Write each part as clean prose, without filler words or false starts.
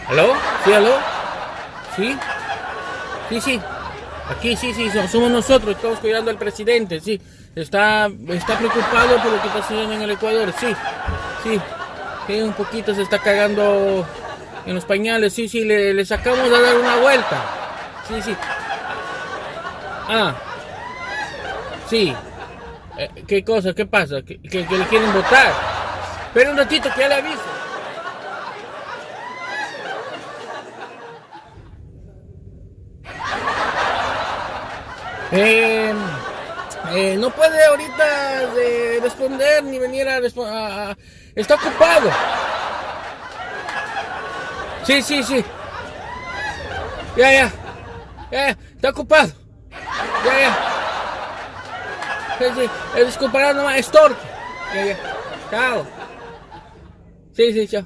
¿Aló? ¿Sí, aló? ¿Sí? Sí, sí. Aquí sí, sí, somos nosotros, estamos cuidando al presidente, sí. Está preocupado por lo que está sucediendo en el Ecuador, sí. Sí. Sí, un poquito se está cagando en los pañales, sí, sí, le sacamos a dar una vuelta. Sí, sí. Ah, sí. ¿Qué cosa? ¿Qué pasa? ¿Que le quieren votar? Espera un ratito que ya le aviso. Eh, no puede ahorita responder ni venir a responder. Está ocupado. Sí, sí, sí. Ya, ya. Ya, ya. Está ocupado. Ya, ya. Sí, sí. Disculpará nomás. Es torpe. Ya, ya. Chao. Sí, sí, chao.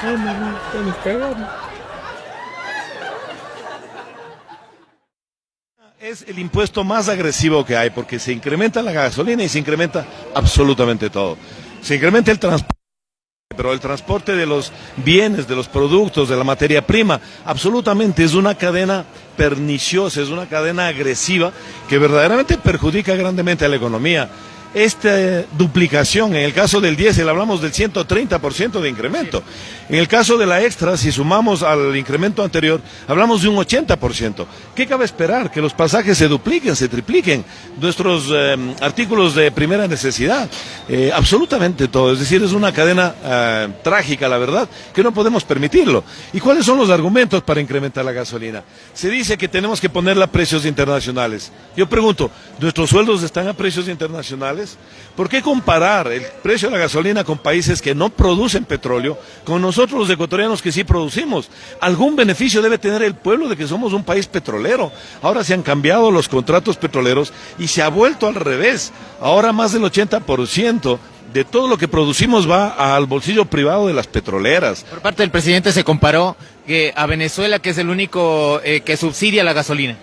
Ay, mamá, ya nos cagamos. Es el impuesto más agresivo que hay porque se incrementa la gasolina y se incrementa absolutamente todo. Se incrementa el transporte, pero el transporte de los bienes, de los productos, de la materia prima, absolutamente es una cadena perniciosa, es una cadena agresiva que verdaderamente perjudica grandemente a la economía. Esta duplicación, en el caso del diésel hablamos del 130% de incremento. En el caso de la extra, si sumamos al incremento anterior, hablamos de un 80%. ¿Qué cabe esperar? Que los pasajes se dupliquen, se tripliquen, nuestros artículos de primera necesidad, absolutamente todo. Es decir, es una cadena trágica, la verdad, que no podemos permitirlo. ¿Y cuáles son los argumentos para incrementar la gasolina? Se dice que tenemos que ponerla a precios internacionales. Yo pregunto, ¿nuestros sueldos están a precios internacionales? ¿Por qué comparar el precio de la gasolina con países que no producen petróleo con nosotros los ecuatorianos que sí producimos? Algún beneficio debe tener el pueblo de que somos un país petrolero. Ahora se han cambiado los contratos petroleros y se ha vuelto al revés. Ahora más del 80% de todo lo que producimos va al bolsillo privado de las petroleras. Por parte del presidente se comparó a Venezuela, que es el único que subsidia la gasolina.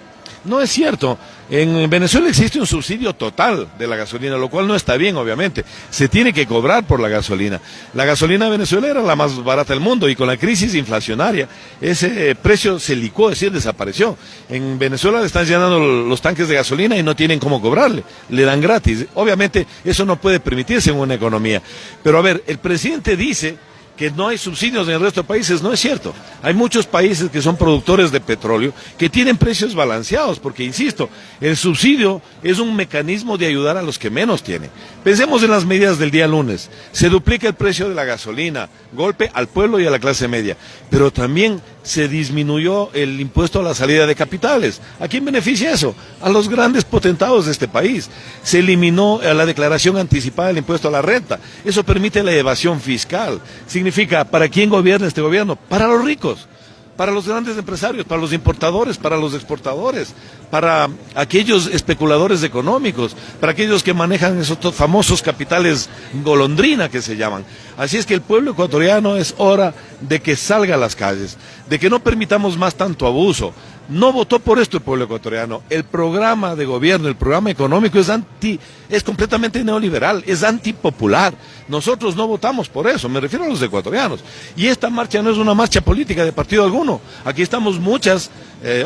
No es cierto. En Venezuela existe un subsidio total de la gasolina, lo cual no está bien, obviamente. Se tiene que cobrar por la gasolina. La gasolina de Venezuela era la más barata del mundo y con la crisis inflacionaria ese precio se licuó, es decir, desapareció. En Venezuela le están llenando los tanques de gasolina y no tienen cómo cobrarle, le dan gratis. Obviamente eso no puede permitirse en una economía. Pero a ver, el presidente dice que no hay subsidios en el resto de países, no es cierto. Hay muchos países que son productores de petróleo que tienen precios balanceados, porque insisto, el subsidio es un mecanismo de ayudar a los que menos tienen. Pensemos en las medidas del día lunes. Se duplica el precio de la gasolina, golpe al pueblo y a la clase media, pero también se disminuyó el impuesto a la salida de capitales. ¿A quién beneficia eso? A los grandes potentados de este país. Se eliminó la declaración anticipada del impuesto a la renta. Eso permite la evasión fiscal. Significa, ¿para quién gobierna este gobierno? Para los ricos, para los grandes empresarios, para los importadores, para los exportadores, para aquellos especuladores económicos, para aquellos que manejan esos famosos capitales golondrina que se llaman. Así es que el pueblo ecuatoriano es hora de que salga a las calles, de que no permitamos más tanto abuso. No votó por esto el pueblo ecuatoriano. El programa de gobierno, el programa económico es completamente neoliberal, es antipopular. Nosotros no votamos por eso, me refiero a los ecuatorianos. Y esta marcha no es una marcha política de partido alguno. Aquí estamos muchas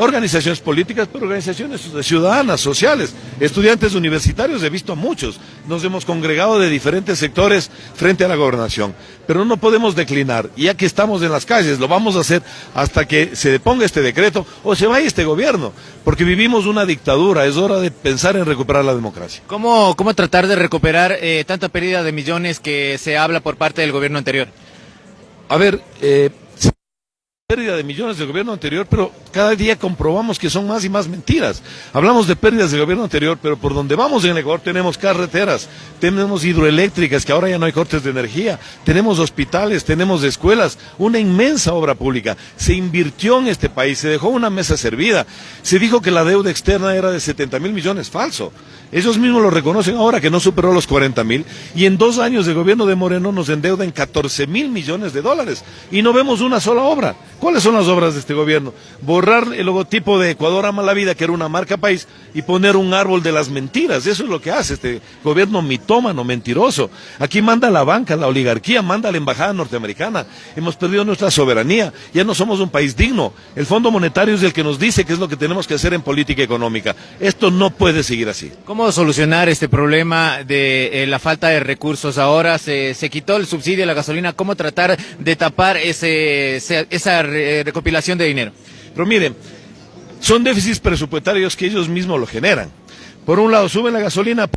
organizaciones políticas, pero organizaciones ciudadanas, sociales, estudiantes universitarios, he visto a muchos. Nos hemos congregado de diferentes sectores frente a la gobernación. Pero no podemos declinar. Y ya que estamos en las calles, lo vamos a hacer hasta que se deponga este decreto o se vaya este gobierno. Porque vivimos una dictadura, es hora de pensar en recuperar la democracia. ¿Cómo tratar de recuperar tanta pérdida de millones que se habla por parte del gobierno anterior? A ver, pérdida de millones del gobierno anterior, pero cada día comprobamos que son más y más mentiras. Hablamos de pérdidas del gobierno anterior, pero por donde vamos en el Ecuador tenemos carreteras, tenemos hidroeléctricas, que ahora ya no hay cortes de energía, tenemos hospitales, tenemos escuelas, una inmensa obra pública. Se invirtió en este país, se dejó una mesa servida, se dijo que la deuda externa era de 70.000 millones, falso. Ellos mismos lo reconocen ahora que no superó los 40.000 y en 2 años de gobierno de Moreno nos endeudan 14.000 millones de dólares y no vemos una sola obra. ¿Cuáles son las obras de este gobierno? borrar el logotipo de Ecuador ama la vida, que era una marca país, y poner un árbol de las mentiras. Eso es lo que hace este gobierno mitómano, mentiroso. Aquí manda la banca, la oligarquía, manda la embajada norteamericana. Hemos perdido nuestra soberanía, ya no somos un país digno. El Fondo Monetario es el que nos dice qué es lo que tenemos que hacer en política económica. Esto no puede seguir así. ¿Cómo solucionar este problema de la falta de recursos? Ahora se quitó el subsidio a la gasolina. ¿Cómo tratar de tapar esa recopilación de dinero? Pero miren, son déficits presupuestarios que ellos mismos lo generan. Por un lado, suben la gasolina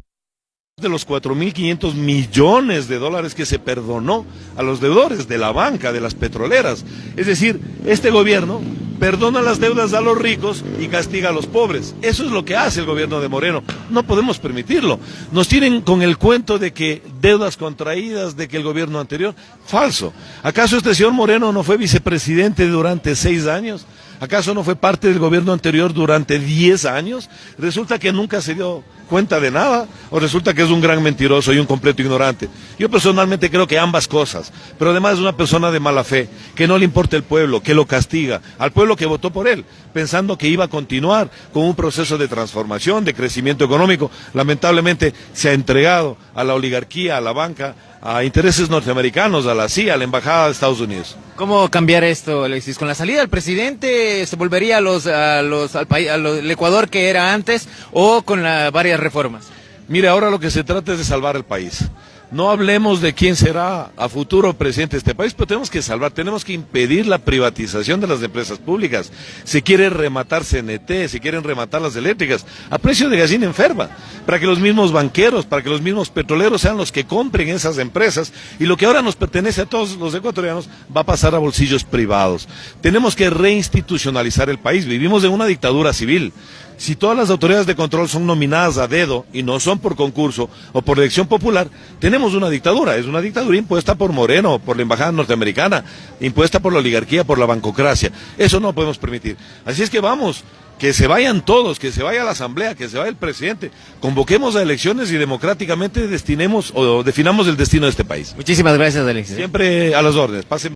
de los 4.500 millones de dólares que se perdonó a los deudores de la banca, de las petroleras. Es decir, este gobierno perdona las deudas a los ricos y castiga a los pobres. Eso es lo que hace el gobierno de Moreno. No podemos permitirlo. Nos tienen con el cuento de que deudas contraídas, de que el gobierno anterior, falso. ¿Acaso este señor Moreno no fue vicepresidente durante 6 años? ¿Acaso no fue parte del gobierno anterior durante 10 años? Resulta que nunca se dio cuenta de nada, o resulta que es un gran mentiroso y un completo ignorante. Yo personalmente creo que ambas cosas, pero además es una persona de mala fe, que no le importa el pueblo, que lo castiga, al pueblo que votó por él, pensando que iba a continuar con un proceso de transformación, de crecimiento económico. Lamentablemente se ha entregado a la oligarquía, a la banca, a intereses norteamericanos, a la CIA, a la embajada de Estados Unidos. ¿Cómo cambiar esto, Alexis? ¿Con la salida del presidente se volvería al Ecuador que era antes, o con varias reformas? Mire, ahora lo que se trata es de salvar el país. No hablemos de quién será a futuro presidente de este país, pero tenemos que salvar, tenemos que impedir la privatización de las empresas públicas. Se quiere rematar CNT, se quieren rematar las eléctricas a precio de gallina enferma, para que los mismos banqueros, para que los mismos petroleros sean los que compren esas empresas, y lo que ahora nos pertenece a todos los ecuatorianos va a pasar a bolsillos privados. Tenemos que reinstitucionalizar el país. Vivimos en una dictadura civil. Si todas las autoridades de control son nominadas a dedo y no son por concurso o por elección popular, tenemos una dictadura. Es una dictadura impuesta por Moreno, por la embajada norteamericana, impuesta por la oligarquía, por la bancocracia. Eso no podemos permitir. Así es que vamos, que se vayan todos, que se vaya la asamblea, que se vaya el presidente. Convoquemos a elecciones y democráticamente definamos el destino de este país. Muchísimas gracias, Alexis. Siempre a las órdenes. Pasen